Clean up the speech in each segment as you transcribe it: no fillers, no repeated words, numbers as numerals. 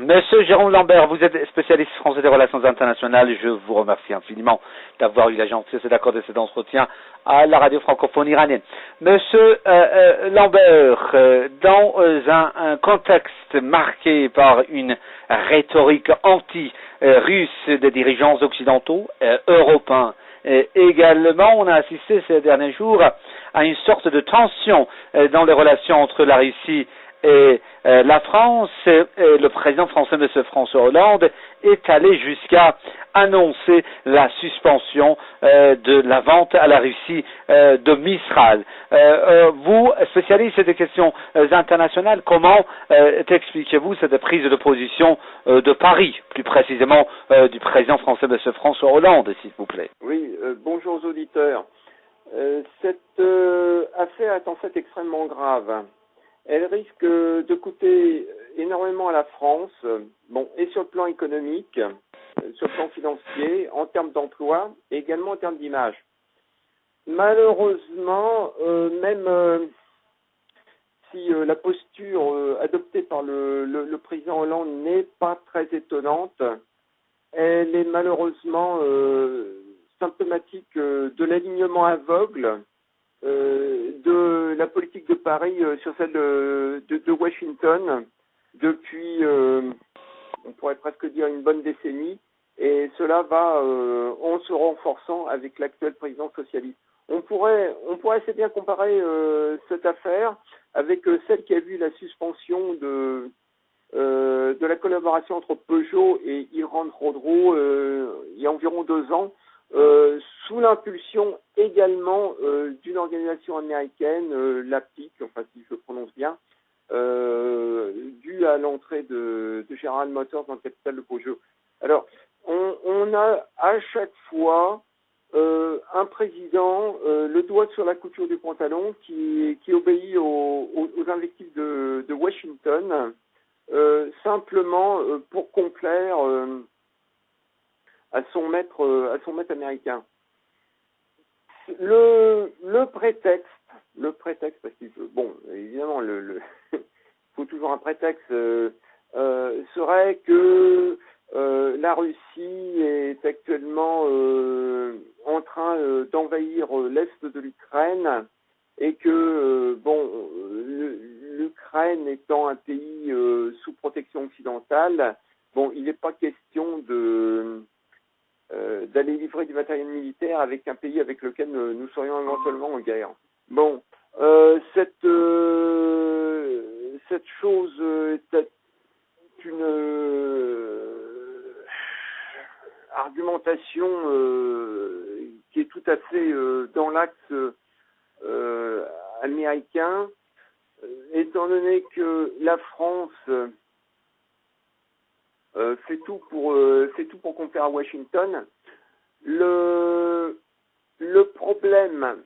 Monsieur Jérôme Lambert, vous êtes spécialiste français des relations internationales. Je vous remercie infiniment d'avoir eu la gentillesse d'accorder cet entretien à la radio francophone iranienne. Monsieur Lambert, dans un contexte marqué par une rhétorique anti-russe des dirigeants occidentaux, européens, également, on a assisté ces derniers jours à une sorte de tension dans les relations entre la Russie et la France. Le président français, M. François Hollande, est allé jusqu'à annoncer la suspension de la vente à la Russie de Mistral. Vous, spécialiste des questions internationales, comment expliquez-vous cette prise de position de Paris, plus précisément du président français, M. François Hollande, s'il vous plaît? Oui, bonjour aux auditeurs. Cette affaire est en fait extrêmement grave. Elle risque de coûter énormément à la France, et sur le plan économique, sur le plan financier, en termes d'emploi et également en termes d'image. Malheureusement, même si la posture adoptée par le président Hollande n'est pas très étonnante, elle est malheureusement symptomatique de l'alignement aveugle de la politique de Paris sur celle de Washington depuis, on pourrait presque dire, une bonne décennie, et cela va en se renforçant avec l'actuel président socialiste. On pourrait assez bien comparer cette affaire avec celle qui a vu la suspension de la collaboration entre Peugeot et Iran Khodro il y a environ 2 ans, sous l'impulsion également d'une organisation américaine, l'APIC, enfin si je le prononce bien, due à l'entrée de General Motors dans le capital de Peugeot. Alors, on a à chaque fois un président, le doigt sur la couture du pantalon, qui obéit aux invectives de Washington, simplement pour complaire à son maître américain. Le prétexte, parce qu'il évidemment, il faut toujours un prétexte, serait que la Russie est actuellement en train d'envahir l'est de l'Ukraine et que l'Ukraine étant un pays sous protection occidentale, il n'est pas question d'aller livrer du matériel militaire avec un pays avec lequel nous serions éventuellement en guerre. Cette chose est une argumentation qui est tout à fait dans l'axe américain, étant donné que la France fait tout pour complaire à Washington. Le problème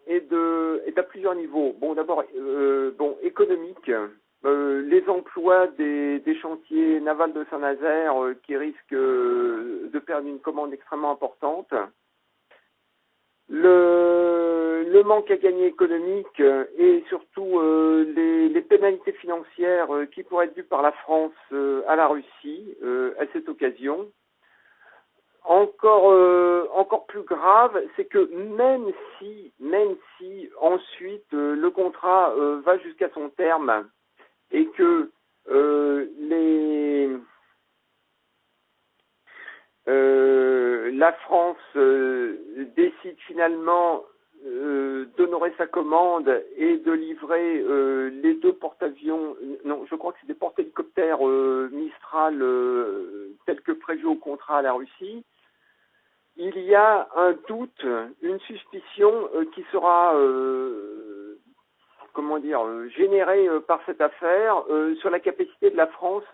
est à plusieurs niveaux. D'abord, économique. Les emplois des chantiers navals de Saint-Nazaire qui risquent de perdre une commande extrêmement importante. Le manque à gagner économique et surtout les pénalités financières qui pourraient être dues par la France à la Russie à cette occasion. Encore plus grave, c'est que même si ensuite le contrat va jusqu'à son terme et que la France décide finalement d'honorer sa commande et de livrer les 2 porte-avions, non, je crois que c'est des porte-hélicoptères Mistral tels que prévus au contrat à la Russie, il y a un doute, une suspicion qui sera générée par cette affaire sur la capacité de la France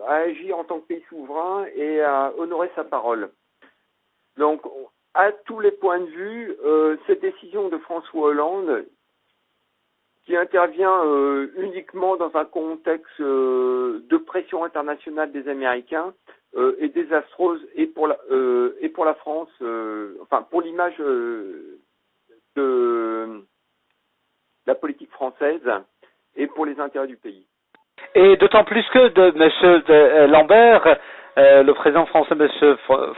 à agir en tant que pays souverain et à honorer sa parole. Donc, à tous les points de vue, cette décision de François Hollande, qui intervient uniquement dans un contexte de pression internationale des Américains, est désastreuse et pour la France, pour l'image de la politique française et pour les intérêts du pays. Et d'autant plus que M. Lambert, le président français, M.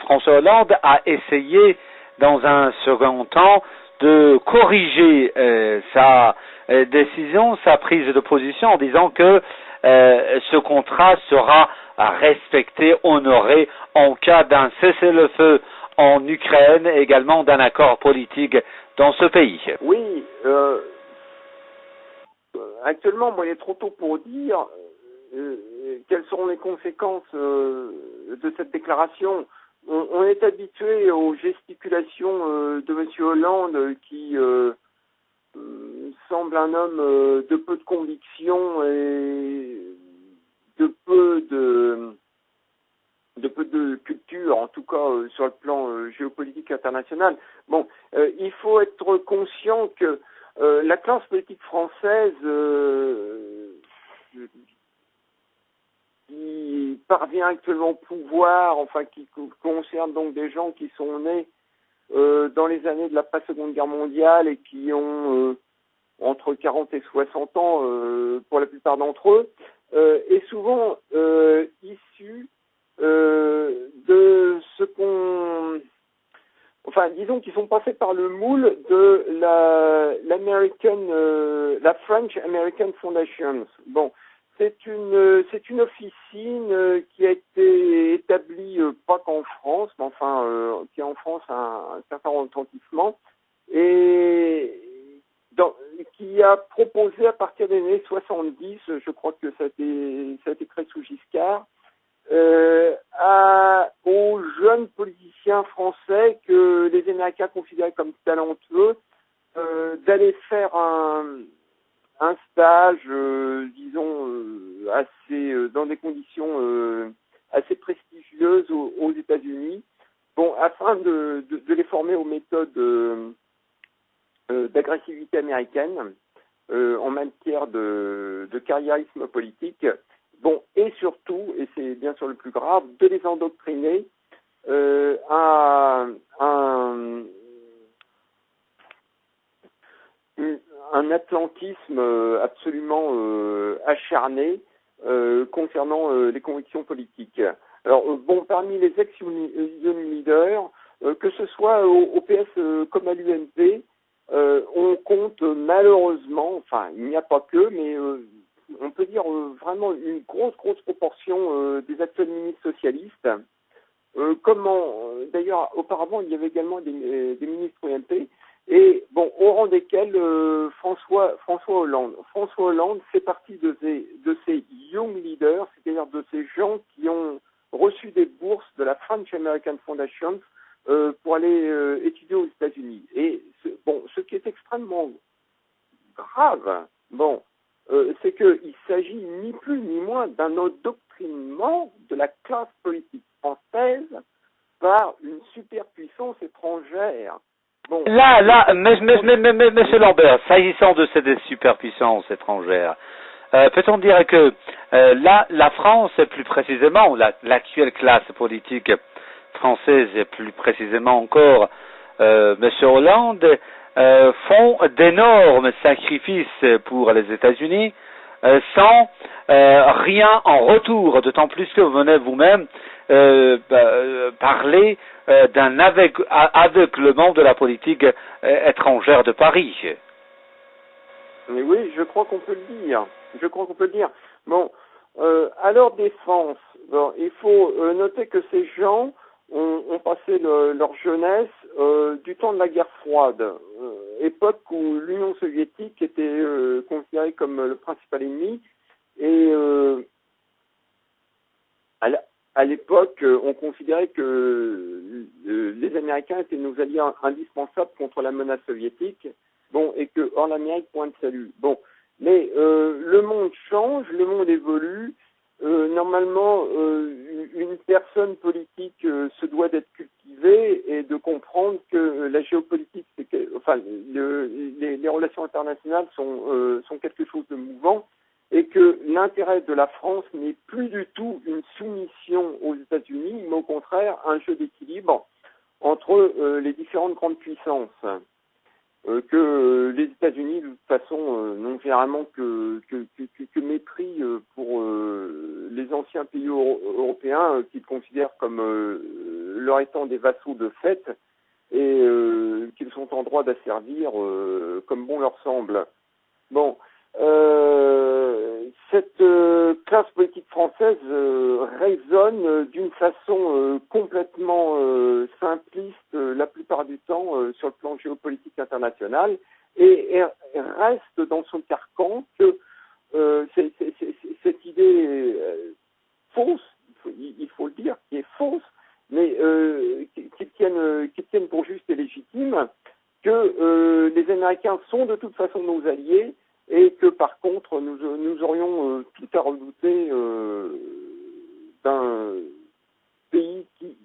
François Hollande, a essayé dans un second temps de corriger sa décision, sa prise de position en disant que ce contrat sera respecté, honoré en cas d'un cessez-le-feu en Ukraine et également d'un accord politique dans ce pays. Oui, actuellement, moi, il est trop tôt pour dire quelles seront les conséquences de cette déclaration. On est habitué aux gesticulations de M. Hollande qui semble un homme de peu de conviction et de peu de culture, en tout cas sur le plan géopolitique international. Bon, il faut être conscient que la classe politique française qui parvient actuellement au pouvoir, enfin qui concerne donc des gens qui sont nés dans les années de la Seconde Guerre mondiale et qui ont entre 40 et 60 ans pour la plupart d'entre eux, est souvent issu de ce qu'on... Enfin, disons qu'ils sont passés par le moule de la French American Foundation. Bon, c'est une officine qui a été établie pas qu'en France, mais enfin qui a en France un certain retentissement et qui a proposé à partir des années 70, je crois que ça a été créé sous Giscard, aux jeunes politiciens français que les Américains considéraient comme talentueux d'aller faire un stage, disons, assez dans des conditions assez prestigieuses aux États-Unis, bon, afin de les former aux méthodes d'agressivité américaine en matière de carriérisme politique. Bon, et surtout, et c'est bien sûr le plus grave, de les endoctriner à un atlantisme absolument acharné concernant les convictions politiques. Alors, bon, parmi les ex-Union leaders, que ce soit au PS comme à l'UMP, on compte malheureusement, enfin, il n'y a pas que, mais on peut dire vraiment une grosse proportion des actuels ministres socialistes. D'ailleurs, auparavant, il y avait également des ministres UMP, et bon, au rang desquels François Hollande. François Hollande fait partie de ces young leaders, c'est-à-dire de ces gens qui ont reçu des bourses de la French American Foundation pour aller étudier aux États-Unis. Et ce qui est extrêmement grave, c'est qu'il s'agit ni plus ni moins d'un endoctrinement de la classe politique française par une superpuissance étrangère. Bon. Là, monsieur Lambert, s'agissant de ces superpuissances étrangères, peut-on dire que la France, plus précisément, l'actuelle classe politique française, et plus précisément encore monsieur Hollande, font d'énormes sacrifices pour les États-Unis sans rien en retour, d'autant plus que vous venez vous-même parler d'un aveuglement de la politique étrangère de Paris. Mais oui, je crois qu'on peut le dire. Bon, à leur défense, il faut noter que ces gens ont passé leur jeunesse du temps de la guerre froide, époque où l'Union soviétique était considérée comme le principal ennemi, et à l'époque, on considérait que les Américains étaient nos alliés indispensables contre la menace soviétique, bon, et que hors l'Amérique, point de salut. Bon, mais le monde change, le monde évolue. Normalement, une personne politique se doit d'être cultivée et de comprendre que la géopolitique, les relations internationales sont quelque chose de mouvant, et que l'intérêt de la France n'est plus du tout une soumission aux États-Unis, mais au contraire un jeu d'équilibre entre les différentes grandes puissances. que les États-Unis, de toute façon, n'ont généralement que mépris pour les anciens pays européens qu'ils considèrent comme leur étant des vassaux de fait et qu'ils sont en droit d'asservir comme bon leur semble. Bon, cette classe politique française raisonne d'une façon complètement simpliste la plupart du temps sur le plan géopolitique international et reste dans son carcan que cette idée fausse, il faut le dire, qui est fausse, mais qu'ils tiennent pour juste et légitime, que les Américains sont de toute façon nos alliés et que par contre nous aurions tout à redouter d'un pays qui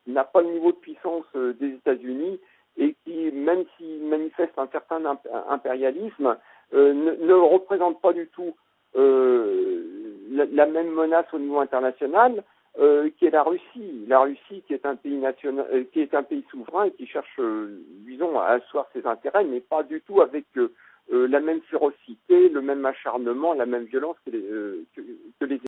n'a pas le niveau de puissance des États-Unis et qui, même s'il manifeste un certain impérialisme, ne représente pas du tout la même menace au niveau international qui est la Russie. La Russie qui est un pays national, qui est un pays souverain et qui cherche, disons, à asseoir ses intérêts, mais pas du tout avec la même férocité, le même acharnement, la même violence que les